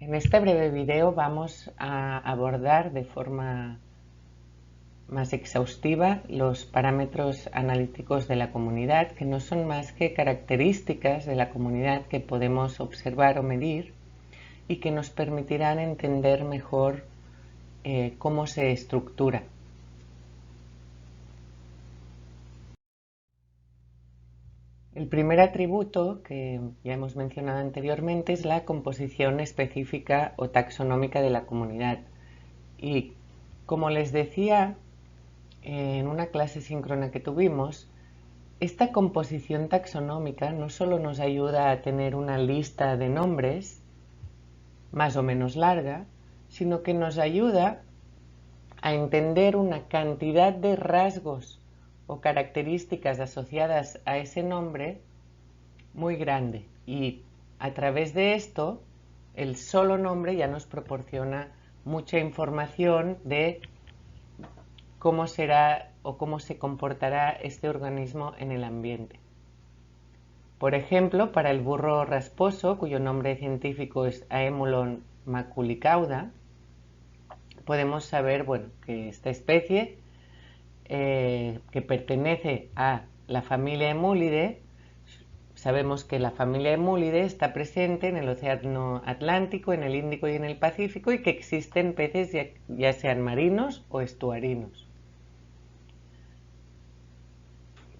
En este breve video vamos a abordar de forma más exhaustiva los parámetros analíticos de la comunidad, que no son más que características de la comunidad que podemos observar o medir y que nos permitirán entender mejor cómo se estructura. El primer atributo que ya hemos mencionado anteriormente es la composición específica o taxonómica de la comunidad. Y como les decía en una clase síncrona que tuvimos, esta composición taxonómica no solo nos ayuda a tener una lista de nombres más o menos larga, sino que nos ayuda a entender una cantidad de rasgos o características asociadas a ese nombre muy grande. Y a través de esto, el solo nombre ya nos proporciona mucha información de cómo será o cómo se comportará este organismo en el ambiente. Por ejemplo, para el burro rasposo, cuyo nombre científico es Aemulon maculicauda, podemos saber que esta especie, que pertenece a la familia Emulidae, sabemos que la familia Emulidae está presente en el Océano Atlántico, en el Índico y en el Pacífico, y que existen peces ya sean marinos o estuarinos.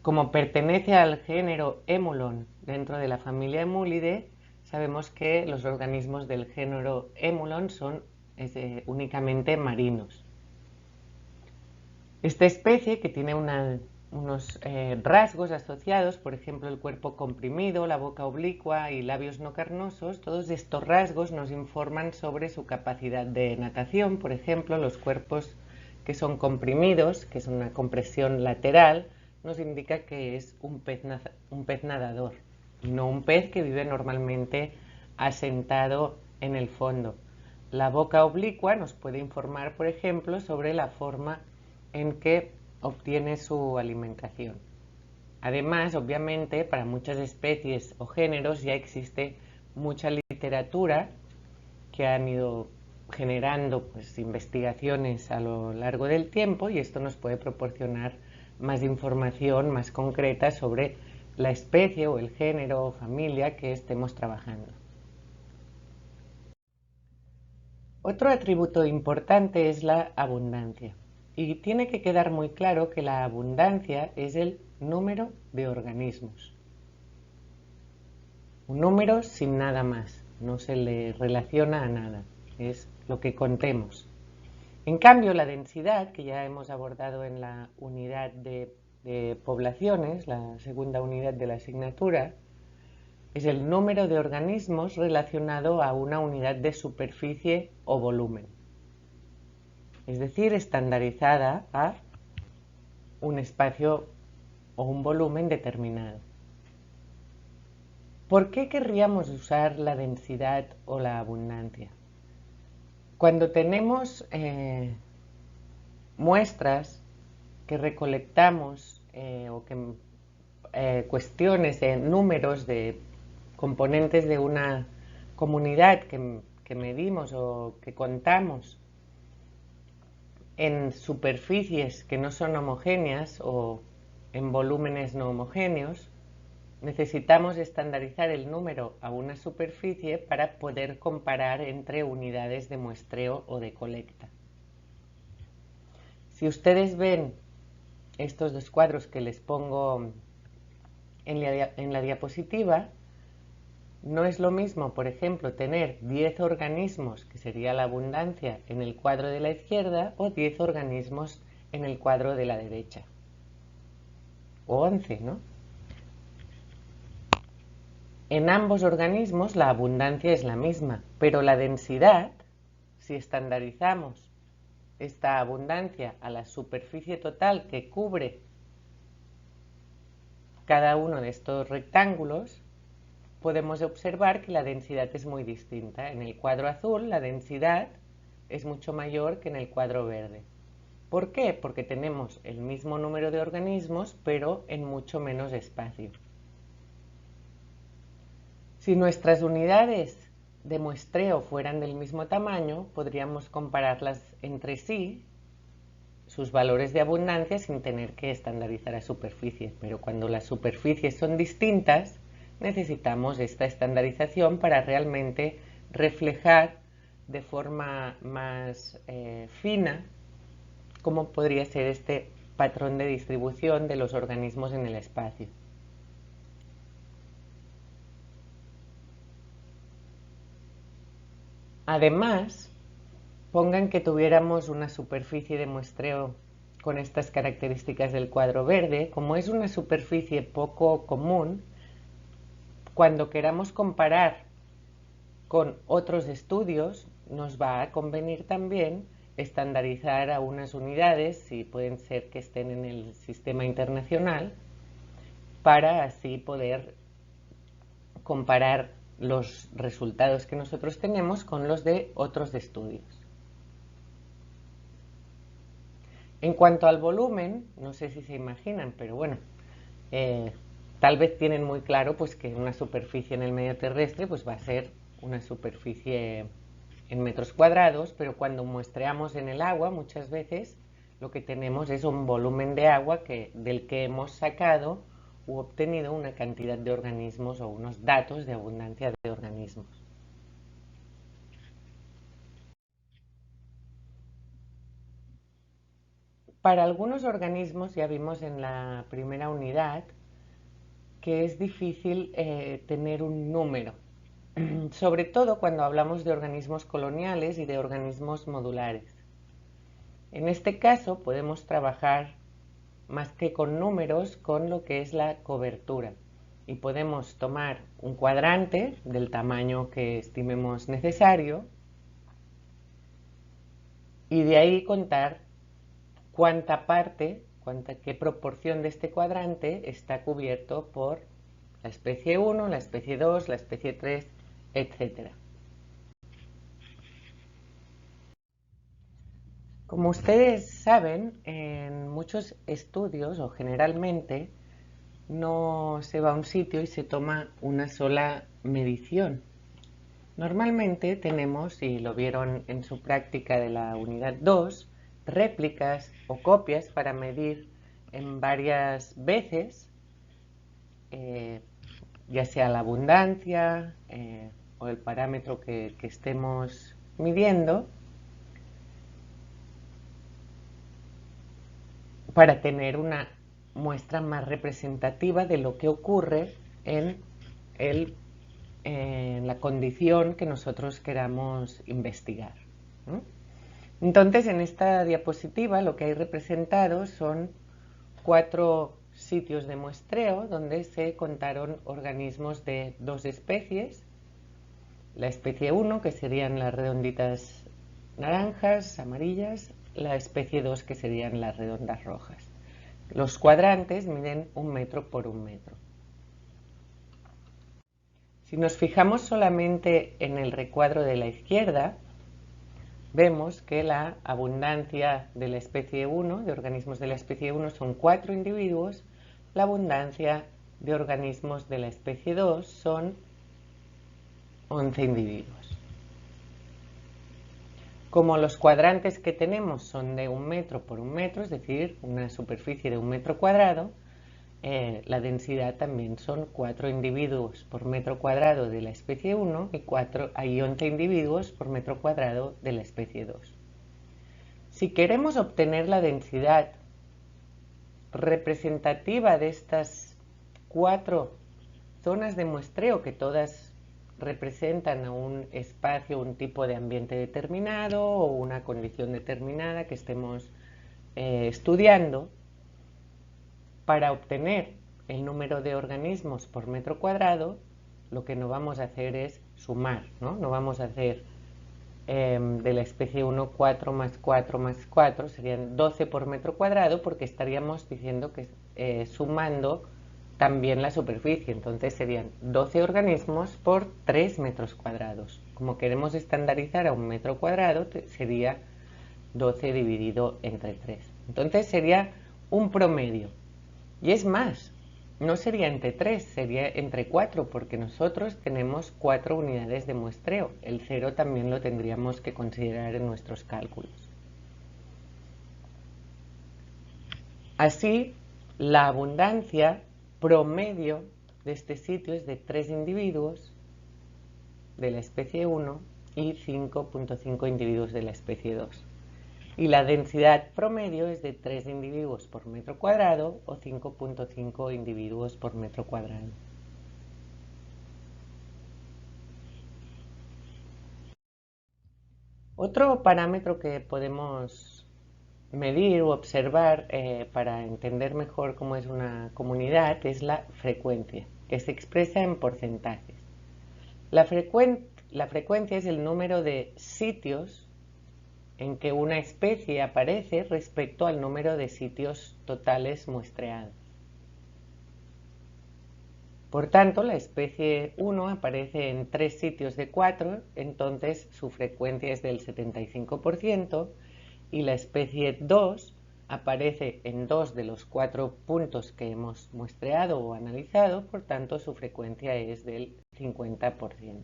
Como pertenece al género Emulon dentro de la familia Emulidae, sabemos que los organismos del género Emulon son únicamente marinos. Esta especie, que tiene unos rasgos asociados, por ejemplo el cuerpo comprimido, la boca oblicua y labios no carnosos, todos estos rasgos nos informan sobre su capacidad de natación. Por ejemplo, los cuerpos que son comprimidos, que es una compresión lateral, nos indica que es un pez nadador, no un pez que vive normalmente asentado en el fondo. La boca oblicua nos puede informar, por ejemplo, sobre la forma en que obtiene su alimentación. Además, obviamente, para muchas especies o géneros ya existe mucha literatura que han ido generando investigaciones a lo largo del tiempo, y esto nos puede proporcionar más información más concreta sobre la especie o el género o familia que estemos trabajando. Otro atributo importante es la abundancia, y tiene que quedar muy claro que la abundancia es el número de organismos. Un número sin nada más, no se le relaciona a nada, es lo que contemos. En cambio, la densidad, que ya hemos abordado en la unidad de poblaciones, la segunda unidad de la asignatura, es el número de organismos relacionado a una unidad de superficie o volumen, es decir, estandarizada a un espacio o un volumen determinado. ¿Por qué querríamos usar la densidad o la abundancia? Cuando tenemos muestras que recolectamos o que cuestiones de números de componentes de una comunidad que medimos o que contamos en superficies que no son homogéneas o en volúmenes no homogéneos, necesitamos estandarizar el número a una superficie para poder comparar entre unidades de muestreo o de colecta. Si ustedes ven estos dos cuadros que les pongo en la diapositiva, no es lo mismo, por ejemplo, tener 10 organismos, que sería la abundancia, en el cuadro de la izquierda, o 10 organismos en el cuadro de la derecha. O 11, ¿no? En ambos organismos la abundancia es la misma, pero la densidad, si estandarizamos esta abundancia a la superficie total que cubre cada uno de estos rectángulos, podemos observar que la densidad es muy distinta. En el cuadro azul la densidad es mucho mayor que en el cuadro verde. ¿Por qué? Porque tenemos el mismo número de organismos, pero en mucho menos espacio. Si nuestras unidades de muestreo fueran del mismo tamaño, podríamos compararlas entre sí, sus valores de abundancia, sin tener que estandarizar a superficies. Pero cuando las superficies son distintas, necesitamos esta estandarización para realmente reflejar de forma más fina cómo podría ser este patrón de distribución de los organismos en el espacio. Además, pongan que tuviéramos una superficie de muestreo con estas características del cuadro verde. Como es una superficie poco común, cuando queramos comparar con otros estudios, nos va a convenir también estandarizar a unas unidades, si pueden ser que estén en el sistema internacional, para así poder comparar los resultados que nosotros tenemos con los de otros estudios. En cuanto al volumen, no sé si se imaginan, pero bueno, tal vez tienen muy claro pues que una superficie en el medio terrestre pues va a ser una superficie en metros cuadrados, pero cuando muestreamos en el agua muchas veces lo que tenemos es un volumen de agua del que hemos sacado u obtenido una cantidad de organismos o unos datos de abundancia de organismos. Para algunos organismos, ya vimos en la primera unidad, que es difícil tener un número, sobre todo cuando hablamos de organismos coloniales y de organismos modulares. En este caso podemos trabajar más que con números, con lo que es la cobertura. Y podemos tomar un cuadrante del tamaño que estimemos necesario y de ahí contar qué proporción de este cuadrante está cubierto por la especie 1, la especie 2, la especie 3, etc. Como ustedes saben, en muchos estudios o generalmente no se va a un sitio y se toma una sola medición. Normalmente tenemos, y lo vieron en su práctica de la unidad 2, réplicas o copias para medir en varias veces, ya sea la abundancia o el parámetro que estemos midiendo, para tener una muestra más representativa de lo que ocurre en la condición que nosotros queramos investigar. Entonces, en esta diapositiva lo que hay representado son 4 sitios de muestreo donde se contaron organismos de 2 especies. La especie 1, que serían las redonditas naranjas, amarillas, la especie 2, que serían las redondas rojas. Los cuadrantes miden 1 metro por 1 metro. Si nos fijamos solamente en el recuadro de la izquierda, vemos que la abundancia de la especie 1, de organismos de la especie 1, son 4 individuos, la abundancia de organismos de la especie 2 son 11 individuos. Como los cuadrantes que tenemos son de 1 metro por 1 metro, es decir, una superficie de 1 metro cuadrado, la densidad también son 4 individuos por metro cuadrado de la especie 1 y hay 11 individuos por metro cuadrado de la especie 2. Si queremos obtener la densidad representativa de estas 4 zonas de muestreo, que todas representan a un espacio, un tipo de ambiente determinado o una condición determinada que estemos estudiando, para obtener el número de organismos por metro cuadrado, lo que no vamos a hacer es sumar, ¿no? No vamos a hacer de la especie 1 4 más 4 más 4, serían 12 por metro cuadrado, porque estaríamos diciendo que sumando también la superficie, entonces serían 12 organismos por 3 metros cuadrados. Como queremos estandarizar a 1 metro cuadrado, sería 12 dividido entre 3. Entonces sería un promedio. Y es más, no sería entre 3, sería entre 4, porque nosotros tenemos 4 unidades de muestreo. El 0 también lo tendríamos que considerar en nuestros cálculos. Así, la abundancia promedio de este sitio es de 3 individuos de la especie 1 y 5.5 individuos de la especie 2. Y la densidad promedio es de 3 individuos por metro cuadrado o 5.5 individuos por metro cuadrado. Otro parámetro que podemos medir o observar para entender mejor cómo es una comunidad es la frecuencia, que se expresa en porcentajes. La frecuencia es el número de sitios en que una especie aparece respecto al número de sitios totales muestreados. Por tanto, la especie 1 aparece en 3 sitios de 4, entonces su frecuencia es del 75%, y la especie 2 aparece en 2 de los 4 puntos que hemos muestreado o analizado, por tanto su frecuencia es del 50%.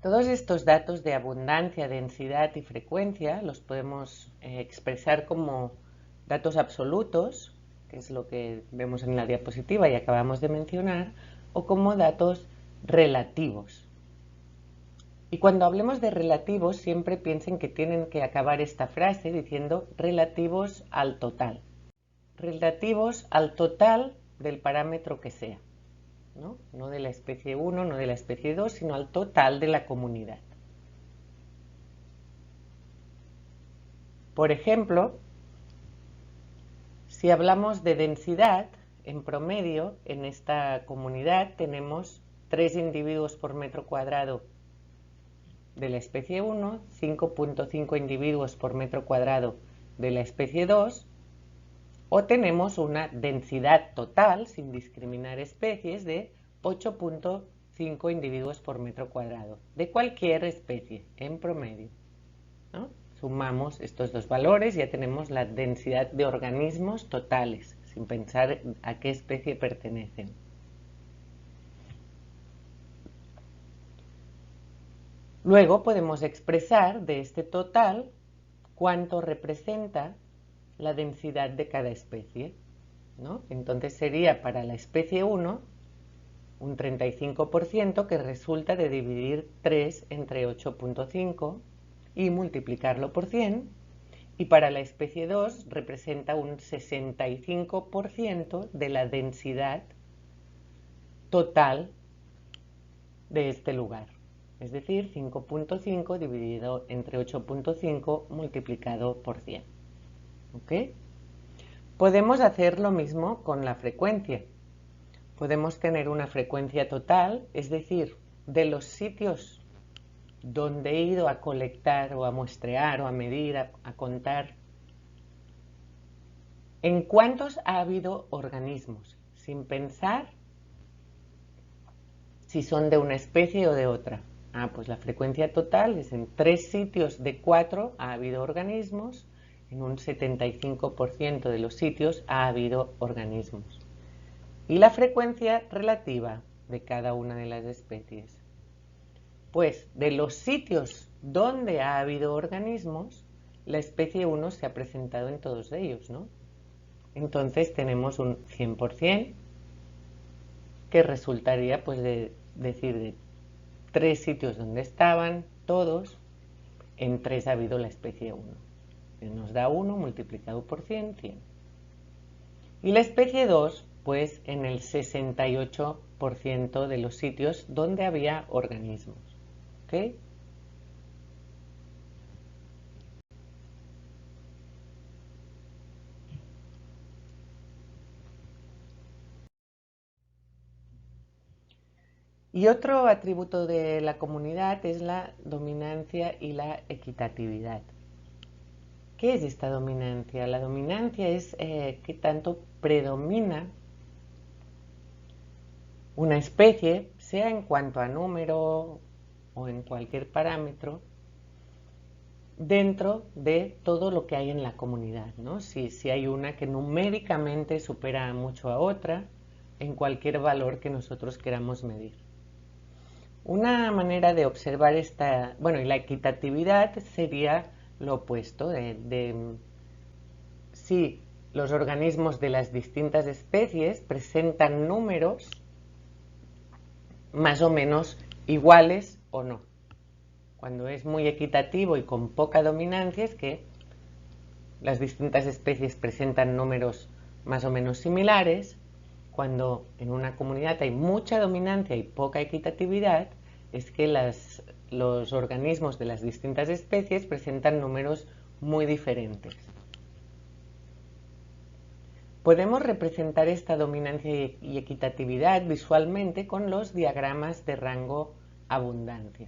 Todos estos datos de abundancia, densidad y frecuencia los podemos expresar como datos absolutos, que es lo que vemos en la diapositiva y acabamos de mencionar, o como datos relativos. Y cuando hablemos de relativos, siempre piensen que tienen que acabar esta frase diciendo relativos al total. Relativos al total del parámetro que sea. No de la especie 1, no de la especie 2, sino al total de la comunidad. Por ejemplo, si hablamos de densidad, en promedio, en esta comunidad tenemos 3 individuos por metro cuadrado de la especie 1, 5.5 individuos por metro cuadrado de la especie 2, o tenemos una densidad total, sin discriminar especies, de 8.5 individuos por metro cuadrado, de cualquier especie, en promedio, ¿no? Sumamos estos dos valores y ya tenemos la densidad de organismos totales, sin pensar a qué especie pertenecen. Luego podemos expresar de este total cuánto representa la densidad de cada especie, ¿no? Entonces sería para la especie 1 un 35% que resulta de dividir 3 entre 8.5 y multiplicarlo por 100, y para la especie 2 representa un 65% de la densidad total de este lugar. Es decir, 5.5 dividido entre 8.5 multiplicado por 100. ¿Ok? Podemos hacer lo mismo con la frecuencia. Podemos tener una frecuencia total, es decir, de los sitios donde he ido a colectar o a muestrear o a medir, a contar, ¿en cuántos ha habido organismos? Sin pensar si son de una especie o de otra. Pues la frecuencia total es en 3 sitios de 4 ha habido organismos, en un 75% de los sitios ha habido organismos. Y la frecuencia relativa de cada una de las especies. Pues de los sitios donde ha habido organismos, la especie 1 se ha presentado en todos ellos, ¿no? Entonces tenemos un 100% que resultaría pues de decir de 3 sitios donde estaban todos, en 3 ha habido la especie 1. Nos da 1 multiplicado por 100, 100. Y la especie 2, pues en el 68% de los sitios donde había organismos. ¿Ok? Y otro atributo de la comunidad es la dominancia y la equitatividad. ¿Qué es esta dominancia? La dominancia es qué tanto predomina una especie, sea en cuanto a número o en cualquier parámetro, dentro de todo lo que hay en la comunidad, ¿no? Si hay una que numéricamente supera mucho a otra en cualquier valor que nosotros queramos medir. Una manera de observar y la equitatividad sería lo opuesto de si los organismos de las distintas especies presentan números más o menos iguales o no. Cuando es muy equitativo y con poca dominancia es que las distintas especies presentan números más o menos similares. Cuando en una comunidad hay mucha dominancia y poca equitatividad, es que los organismos de las distintas especies presentan números muy diferentes. Podemos representar esta dominancia y equitatividad visualmente con los diagramas de rango abundancia.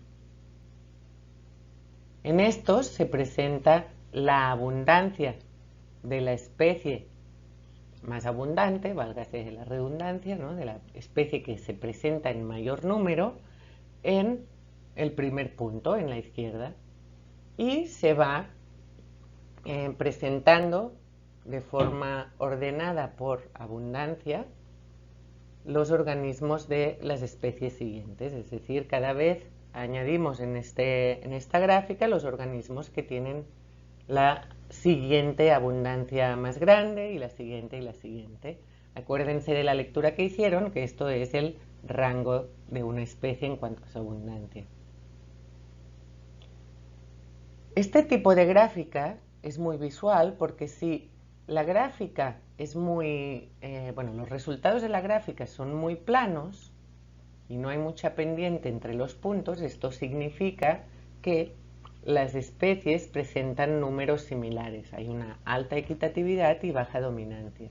En estos se presenta la abundancia de la especie más abundante, válgase la redundancia, ¿no?, de la especie que se presenta en mayor número en el primer punto, en la izquierda, y se va presentando de forma ordenada por abundancia los organismos de las especies siguientes, es decir, cada vez añadimos en esta gráfica los organismos que tienen la siguiente abundancia más grande y la siguiente y la siguiente. Acuérdense de la lectura que hicieron, que esto es el rango de una especie en cuanto a su abundancia. Este tipo de gráfica es muy visual porque si la gráfica es los resultados de la gráfica son muy planos y no hay mucha pendiente entre los puntos, esto significa que las especies presentan números similares, hay una alta equitatividad y baja dominancia.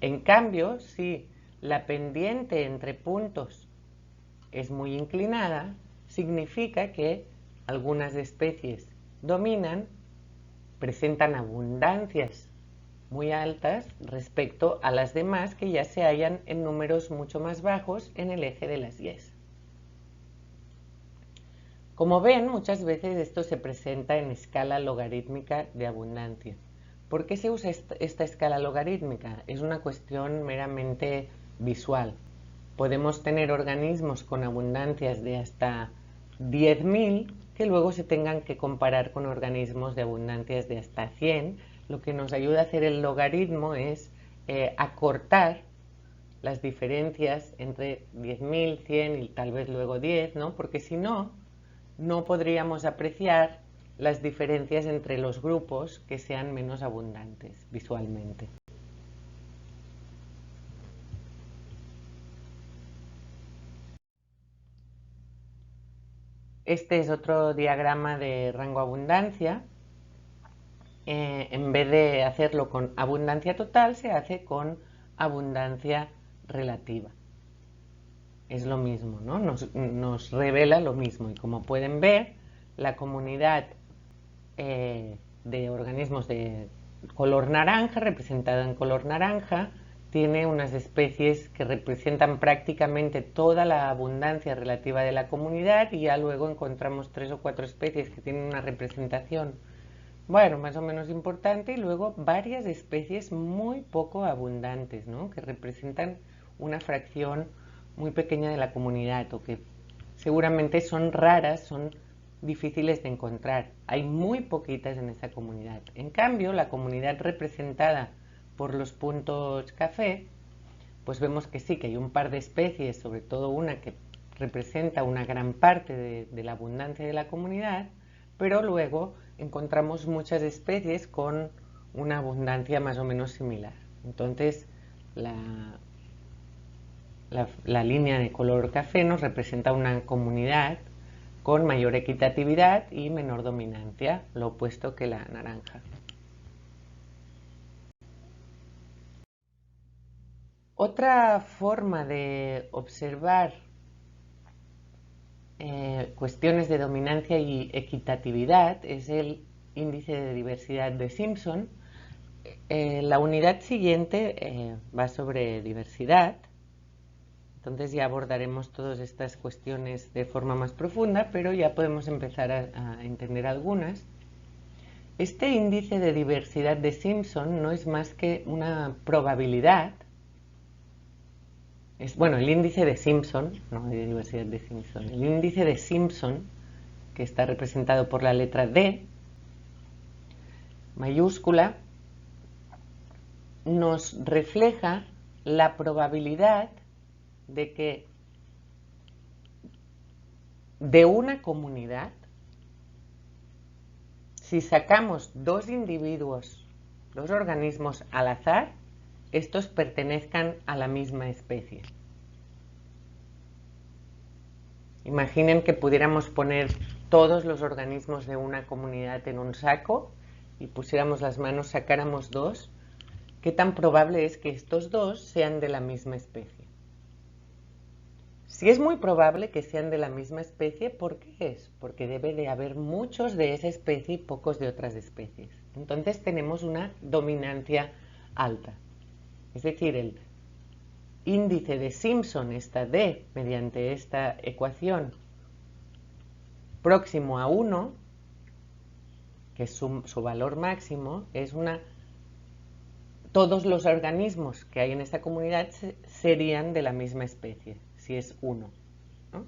En cambio, si la pendiente entre puntos es muy inclinada, significa que algunas especies dominan, presentan abundancias muy altas respecto a las demás que ya se hallan en números mucho más bajos en el eje de las Y. Como ven, muchas veces esto se presenta en escala logarítmica de abundancia. ¿Por qué se usa esta escala logarítmica? Es una cuestión meramente visual. Podemos tener organismos con abundancias de hasta 10.000 que luego se tengan que comparar con organismos de abundancias de hasta 100. Lo que nos ayuda a hacer el logaritmo es acortar las diferencias entre 10.000, 100 y tal vez luego 10, ¿no? Porque si no, no podríamos apreciar las diferencias entre los grupos que sean menos abundantes visualmente. Este es otro diagrama de rango abundancia. En vez de hacerlo con abundancia total, se hace con abundancia relativa. Es lo mismo, ¿no? Nos revela lo mismo. Y como pueden ver, la comunidad de organismos de color naranja, representada en color naranja, tiene unas especies que representan prácticamente toda la abundancia relativa de la comunidad y ya luego encontramos 3 o 4 especies que tienen una representación, más o menos importante, y luego varias especies muy poco abundantes, ¿no?, que representan una fracción muy pequeña de la comunidad o que seguramente son raras, son difíciles de encontrar. Hay muy poquitas en esa comunidad. En cambio, la comunidad representada por los puntos café, pues vemos que sí, que hay un par de especies, sobre todo una que representa una gran parte de la abundancia de la comunidad, pero luego encontramos muchas especies con una abundancia más o menos similar. Entonces, la línea de color café nos representa una comunidad con mayor equitatividad y menor dominancia, lo opuesto que la naranja. Otra forma de observar cuestiones de dominancia y equitatividad es el índice de diversidad de Simpson. La unidad siguiente va sobre diversidad. Entonces ya abordaremos todas estas cuestiones de forma más profunda, pero ya podemos empezar a entender algunas. Este índice de diversidad de Simpson no es más que una probabilidad. Bueno, el índice de Simpson, no de diversidad de Simpson, el índice de Simpson, que está representado por la letra D mayúscula, nos refleja la probabilidad de que de una comunidad, si sacamos dos individuos, dos organismos al azar, estos pertenezcan a la misma especie. Imaginen que pudiéramos poner todos los organismos de una comunidad en un saco y pusiéramos las manos, sacáramos dos. ¿Qué tan probable es que estos dos sean de la misma especie? Si es muy probable que sean de la misma especie, ¿por qué es? Porque debe de haber muchos de esa especie y pocos de otras especies. Entonces tenemos una dominancia alta. Es decir, el índice de Simpson está D mediante esta ecuación próximo a 1, que es su valor máximo, es todos los organismos que hay en esta comunidad serían de la misma especie, si es 1, ¿no?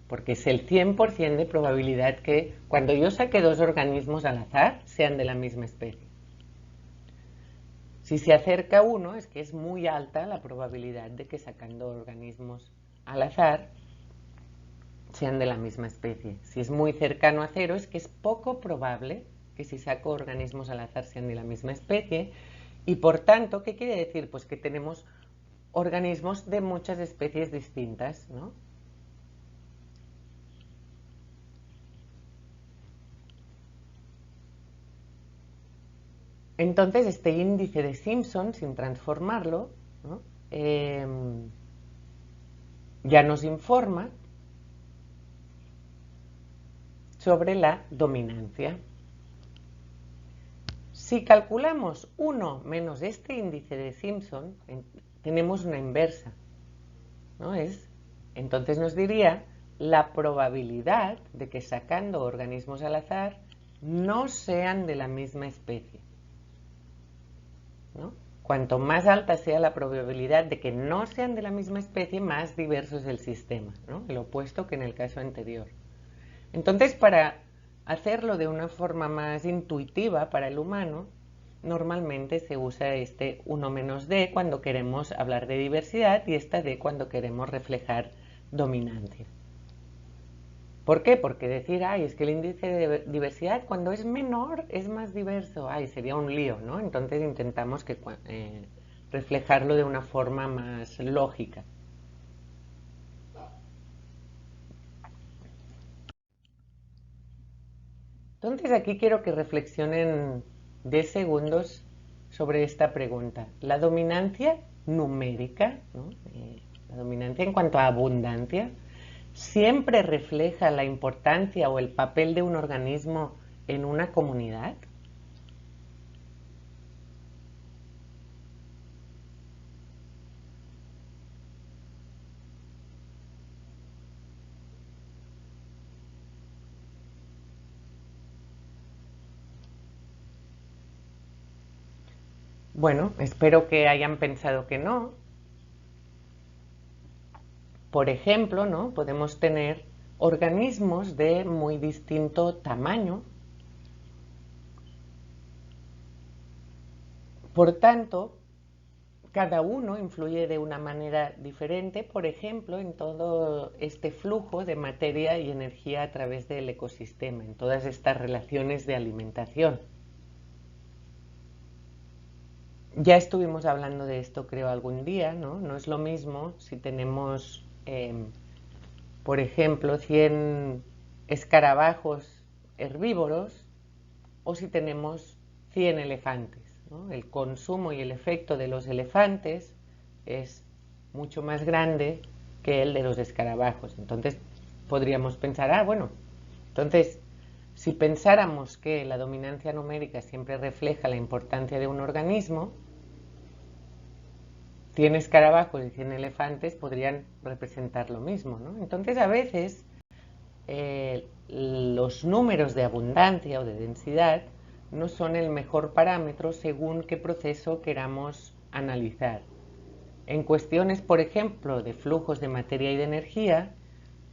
Porque es el 100% de probabilidad que cuando yo saque dos organismos al azar sean de la misma especie. Si se acerca a 1 es que es muy alta la probabilidad de que sacando organismos al azar sean de la misma especie. Si es muy cercano a 0 es que es poco probable que si saco organismos al azar sean de la misma especie. Y por tanto, ¿qué quiere decir? Pues que tenemos organismos de muchas especies distintas, ¿no? Entonces, este índice de Simpson, sin transformarlo, ¿no? Ya nos informa sobre la dominancia. Si calculamos 1 menos este índice de Simpson, tenemos una inversa, ¿no? Entonces nos diría la probabilidad de que sacando organismos al azar no sean de la misma especie, ¿no? Cuanto más alta sea la probabilidad de que no sean de la misma especie, más diverso es el sistema, ¿no? El opuesto que en el caso anterior. Entonces, para hacerlo de una forma más intuitiva para el humano, normalmente se usa este 1 menos D cuando queremos hablar de diversidad y esta D cuando queremos reflejar dominancia. ¿Por qué? Porque decir, ay, es que el índice de diversidad cuando es menor es más diverso, ay, sería un lío, ¿no? Entonces intentamos reflejarlo de una forma más lógica. Entonces aquí quiero que reflexionen 10 segundos sobre esta pregunta. La dominancia numérica, ¿no? La dominancia en cuanto a abundancia, ¿siempre refleja la importancia o el papel de un organismo en una comunidad? Bueno, espero que hayan pensado que no. Por ejemplo, ¿no? Podemos tener organismos de muy distinto tamaño. Por tanto, cada uno influye de una manera diferente, por ejemplo, en todo este flujo de materia y energía a través del ecosistema, en todas estas relaciones de alimentación. Ya estuvimos hablando de esto, creo, algún día, ¿no? No es lo mismo si tenemos, por ejemplo, 100 escarabajos herbívoros o si tenemos 100 elefantes, ¿no? El consumo y el efecto de los elefantes es mucho más grande que el de los escarabajos. Entonces podríamos pensar, bueno, entonces si pensáramos que la dominancia numérica siempre refleja la importancia de un organismo, 100 escarabajos y 100 elefantes podrían representar lo mismo, ¿no? Entonces a veces los números de abundancia o de densidad no son el mejor parámetro según qué proceso queramos analizar. En cuestiones, por ejemplo, de flujos de materia y de energía,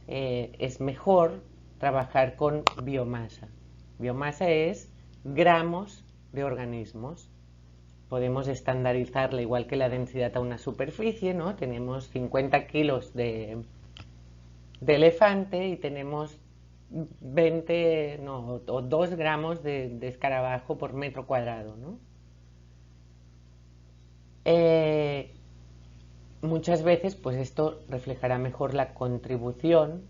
es mejor trabajar con biomasa. Biomasa es gramos de organismos. Podemos estandarizarla igual que la densidad a una superficie, ¿no? Tenemos 50 kilos de elefante y tenemos 20 o 2 gramos de escarabajo por metro cuadrado, ¿no? Muchas veces pues esto reflejará mejor la contribución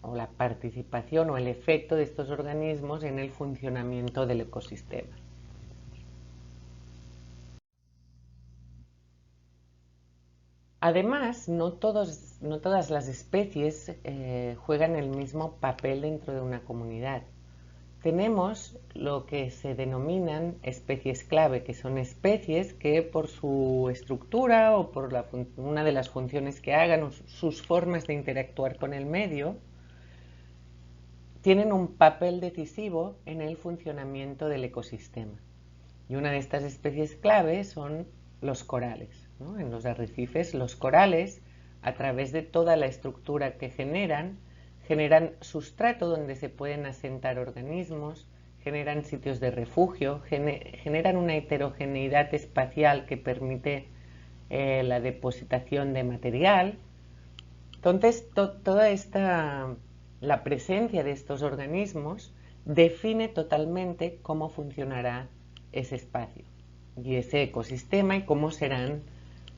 o la participación o el efecto de estos organismos en el funcionamiento del ecosistema. Además, no todas las especies juegan el mismo papel dentro de una comunidad. Tenemos lo que se denominan especies clave, que son especies que por su estructura o por una de las funciones que hagan o sus formas de interactuar con el medio, tienen un papel decisivo en el funcionamiento del ecosistema. Y una de estas especies clave son los corales, ¿no? En los arrecifes, los corales, a través de toda la estructura que generan sustrato donde se pueden asentar organismos, generan sitios de refugio, generan una heterogeneidad espacial que permite la depositación de material. Entonces, la presencia de estos organismos define totalmente cómo funcionará ese espacio y ese ecosistema y cómo serán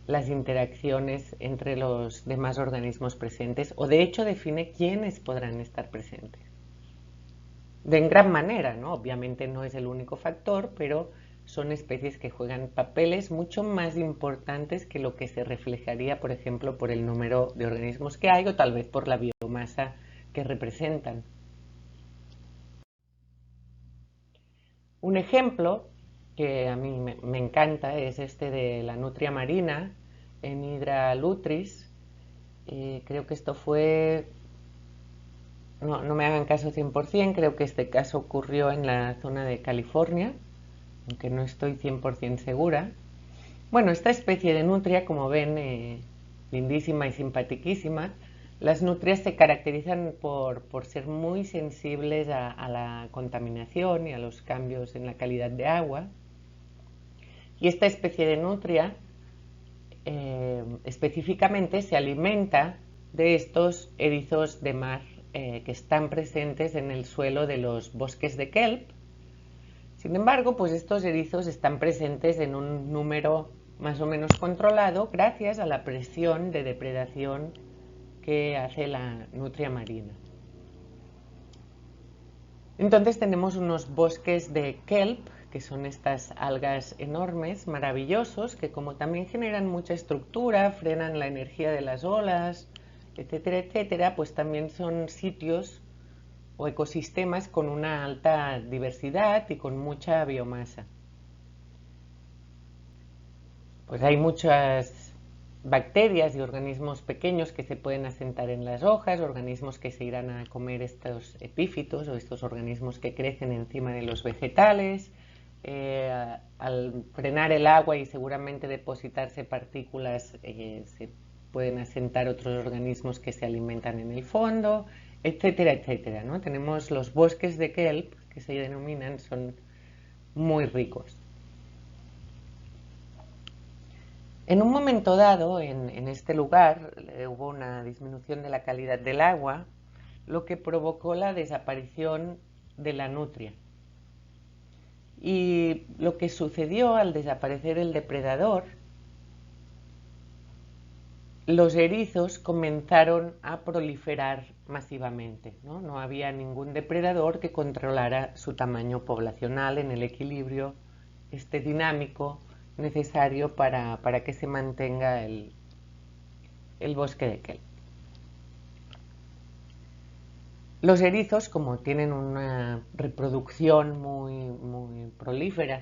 las interacciones entre los demás organismos presentes, o de hecho define quiénes podrán estar presentes. De en gran manera, ¿no? Obviamente no es el único factor, pero son especies que juegan papeles mucho más importantes que lo que se reflejaría, por ejemplo, por el número de organismos que hay o tal vez por la biomasa que representan. Un ejemplo que a mí me encanta es este de la nutria marina, Enhydra lutris. Creo que esto fue, no me hagan caso 100%, creo que este caso ocurrió en la zona de California, aunque no estoy 100% segura. Bueno, esta especie de nutria, como ven, lindísima y simpatiquísima, las nutrias se caracterizan por ser muy sensibles a la contaminación y a los cambios en la calidad de agua. Y esta especie de nutria específicamente se alimenta de estos erizos de mar que están presentes en el suelo de los bosques de kelp. Sin embargo, pues estos erizos están presentes en un número más o menos controlado gracias a la presión de depredación que hace la nutria marina. Entonces tenemos unos bosques de kelp, que son estas algas enormes, maravillosos, que como también generan mucha estructura, frenan la energía de las olas, etcétera, etcétera, pues también son sitios o ecosistemas con una alta diversidad y con mucha biomasa. Pues hay muchas bacterias y organismos pequeños que se pueden asentar en las hojas, organismos que se irán a comer estos epífitos o estos organismos que crecen encima de los vegetales. Al frenar el agua y seguramente depositarse partículas, se pueden asentar otros organismos que se alimentan en el fondo, etcétera, etcétera, ¿no? Tenemos los bosques de kelp, que se denominan, son muy ricos. En un momento dado, en este lugar, hubo una disminución de la calidad del agua, lo que provocó la desaparición de la nutria. Y lo que sucedió al desaparecer el depredador, los erizos comenzaron a proliferar masivamente, ¿no? No había ningún depredador que controlara su tamaño poblacional en el equilibrio dinámico necesario para que se mantenga el bosque de kelp. Los erizos, como tienen una reproducción muy prolífica,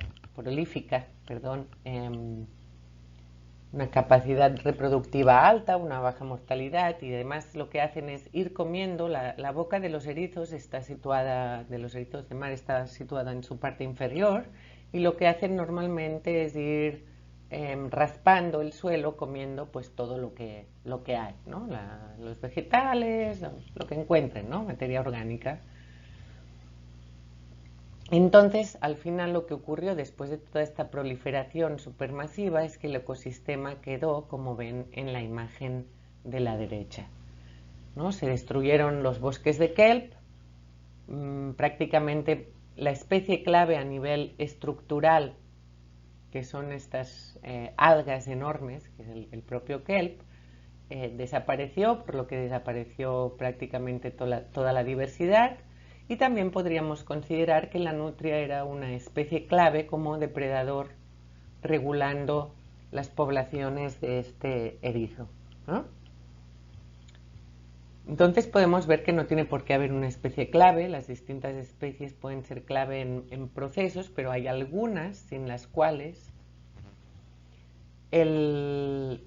una capacidad reproductiva alta, una baja mortalidad, y además lo que hacen es ir comiendo. La boca de los erizos de los erizos de mar está situada en su parte inferior, y lo que hacen normalmente es ir raspando el suelo, comiendo pues todo lo que hay, ¿no? Los vegetales, lo que encuentren, ¿no? Materia orgánica. Entonces, al final lo que ocurrió después de toda esta proliferación supermasiva es que el ecosistema quedó, como ven en la imagen de la derecha, ¿no? Se destruyeron los bosques de kelp, prácticamente la especie clave a nivel estructural, que son estas algas enormes, que es el propio kelp, desapareció, por lo que desapareció prácticamente toda la diversidad. Y también podríamos considerar que la nutria era una especie clave como depredador, regulando las poblaciones de este erizo, ¿no? Entonces podemos ver que no tiene por qué haber una especie clave. Las distintas especies pueden ser clave en procesos, pero hay algunas sin las cuales el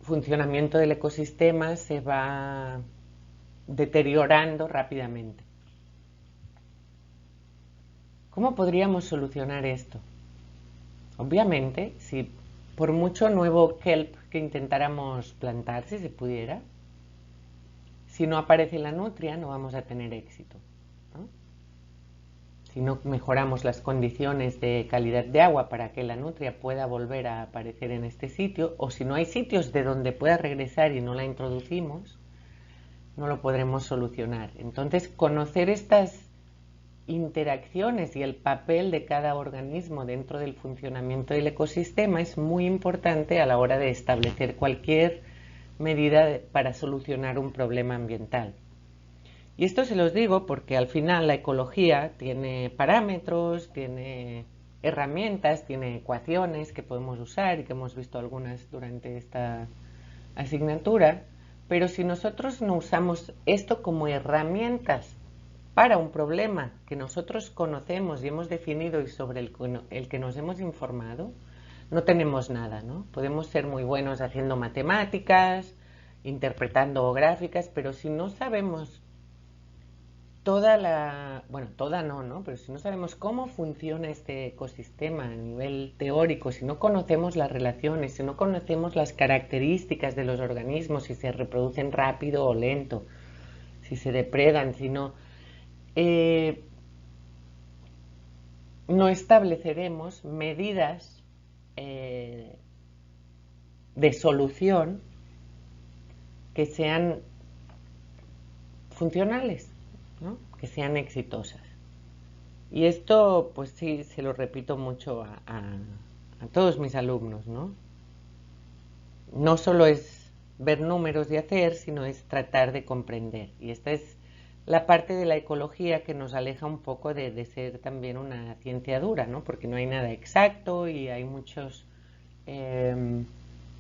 funcionamiento del ecosistema se va deteriorando rápidamente. ¿Cómo podríamos solucionar esto? Obviamente, si por mucho nuevo kelp que intentáramos plantar, si se pudiera, si no aparece la nutria no vamos a tener éxito, ¿no? Si no mejoramos las condiciones de calidad de agua para que la nutria pueda volver a aparecer en este sitio, o si no hay sitios de donde pueda regresar y no la introducimos, no lo podremos solucionar. Entonces, conocer estas interacciones y el papel de cada organismo dentro del funcionamiento del ecosistema es muy importante a la hora de establecer cualquier medida para solucionar un problema ambiental. Y esto se los digo porque al final la ecología tiene parámetros, tiene herramientas, tiene ecuaciones que podemos usar y que hemos visto algunas durante esta asignatura, pero si nosotros no usamos esto como herramientas para un problema que nosotros conocemos y hemos definido y sobre el que nos hemos informado, no tenemos nada, ¿no? Podemos ser muy buenos haciendo matemáticas, interpretando gráficas, pero si no sabemos toda no, ¿no? Pero si no sabemos cómo funciona este ecosistema a nivel teórico, si no conocemos las relaciones, si no conocemos las características de los organismos, si se reproducen rápido o lento, si se depredan, si no... no estableceremos medidas de solución que sean funcionales, ¿no? Que sean exitosas. Y esto, pues sí, se lo repito mucho a todos mis alumnos, ¿no? No solo es ver números y hacer, sino es tratar de comprender. Y esta es la parte de la ecología que nos aleja un poco de ser también una ciencia dura, ¿no? Porque no hay nada exacto y hay muchos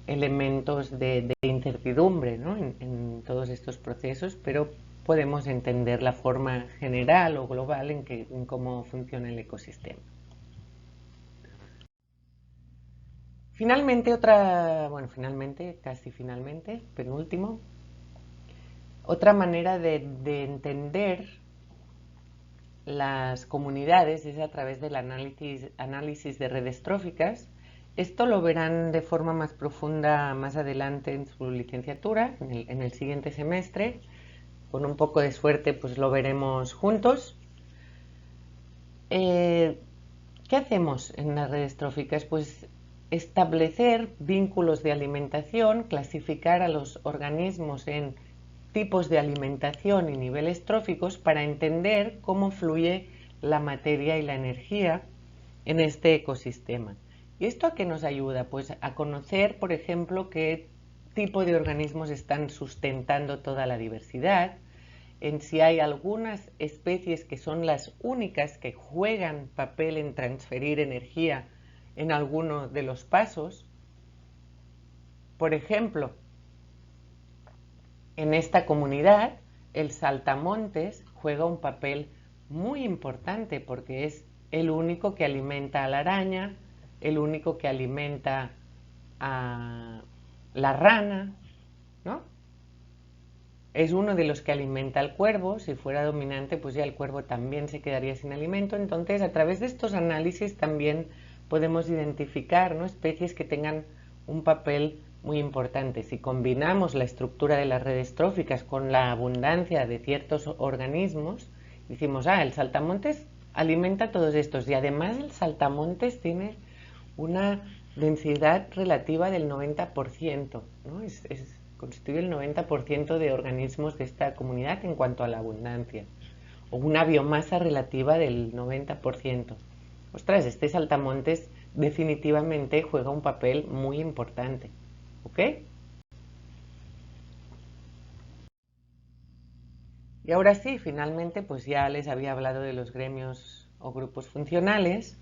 elementos de incertidumbre, ¿no? en todos estos procesos, pero podemos entender la forma general o global en cómo funciona el ecosistema. Finalmente, casi finalmente, penúltimo, otra manera de entender las comunidades es a través del análisis de redes tróficas. Esto lo verán de forma más profunda más adelante en su licenciatura, en el siguiente semestre. Con un poco de suerte, pues lo veremos juntos. ¿Qué hacemos en las redes tróficas? Pues establecer vínculos de alimentación, clasificar a los organismos en tipos de alimentación y niveles tróficos para entender cómo fluye la materia y la energía en este ecosistema. ¿Y esto a qué nos ayuda? Pues a conocer, por ejemplo, qué tipo de organismos están sustentando toda la diversidad, en si hay algunas especies que son las únicas que juegan papel en transferir energía en alguno de los pasos. Por ejemplo, en esta comunidad el saltamontes juega un papel muy importante porque es el único que alimenta a la araña, el único que alimenta a la rana, ¿no? Es uno de los que alimenta al cuervo. Si fuera dominante, pues ya el cuervo también se quedaría sin alimento. Entonces, a través de estos análisis también podemos identificar, ¿no?, especies que tengan un papel muy importante. Si combinamos la estructura de las redes tróficas con la abundancia de ciertos organismos, decimos, el saltamontes alimenta todos estos, y además el saltamontes tiene una densidad relativa del 90%, ¿no? Constituye el 90% de organismos de esta comunidad en cuanto a la abundancia, o una biomasa relativa del 90%. Ostras, este saltamontes definitivamente juega un papel muy importante, ¿ok? Y ahora sí, finalmente, pues ya les había hablado de los gremios o grupos funcionales.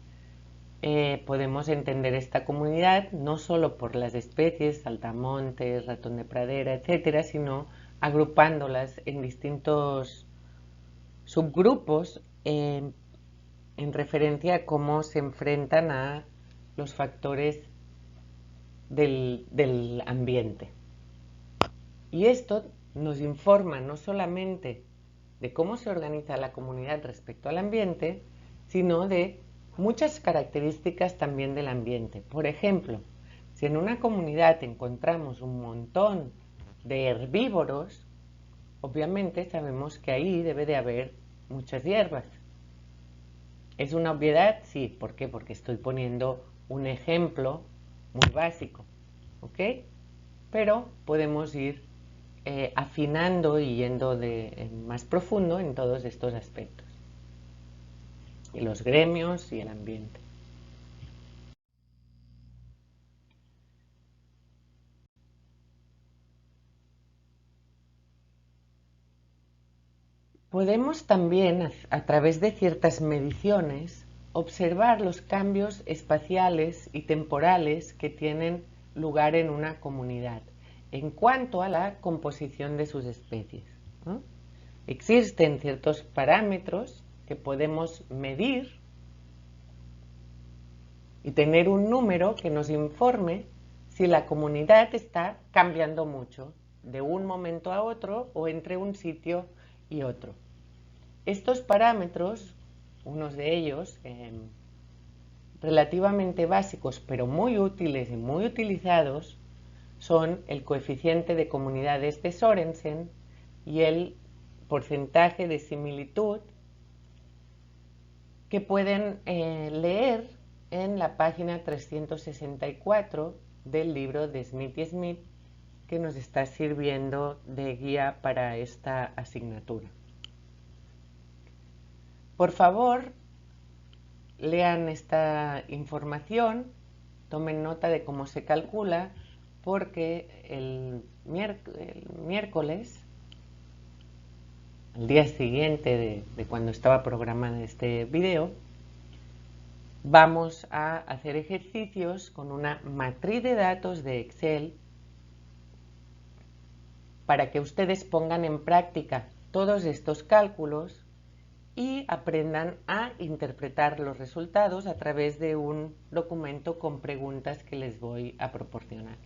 Podemos entender esta comunidad no solo por las especies, saltamontes, ratón de pradera, etcétera, sino agrupándolas en distintos subgrupos en referencia a cómo se enfrentan a los factores del ambiente. Y esto nos informa no solamente de cómo se organiza la comunidad respecto al ambiente, sino de muchas características también del ambiente. Por ejemplo, si en una comunidad encontramos un montón de herbívoros, obviamente sabemos que ahí debe de haber muchas hierbas. ¿Es una obviedad? Sí. ¿Por qué? Porque estoy poniendo un ejemplo muy básico, ¿ok? Pero podemos ir afinando y yendo más profundo en todos estos aspectos. Y los gremios y el ambiente. Podemos también, a través de ciertas mediciones, observar los cambios espaciales y temporales que tienen lugar en una comunidad en cuanto a la composición de sus especies, ¿no? Existen ciertos parámetros que podemos medir y tener un número que nos informe si la comunidad está cambiando mucho de un momento a otro o entre un sitio y otro. Estos parámetros, unos de ellos relativamente básicos pero muy útiles y muy utilizados, son el coeficiente de comunidades de Sorensen y el porcentaje de similitud, que pueden leer en la página 364 del libro de Smith y Smith, que nos está sirviendo de guía para esta asignatura. Por favor, lean esta información, tomen nota de cómo se calcula, porque el miércoles, al día siguiente de cuando estaba programado este video, vamos a hacer ejercicios con una matriz de datos de Excel para que ustedes pongan en práctica todos estos cálculos y aprendan a interpretar los resultados a través de un documento con preguntas que les voy a proporcionar.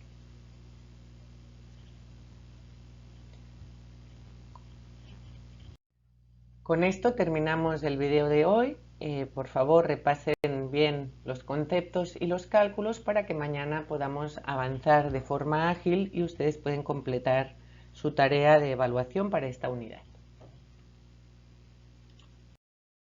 Con esto terminamos el video de hoy. Por favor, repasen bien los conceptos y los cálculos para que mañana podamos avanzar de forma ágil y ustedes pueden completar su tarea de evaluación para esta unidad.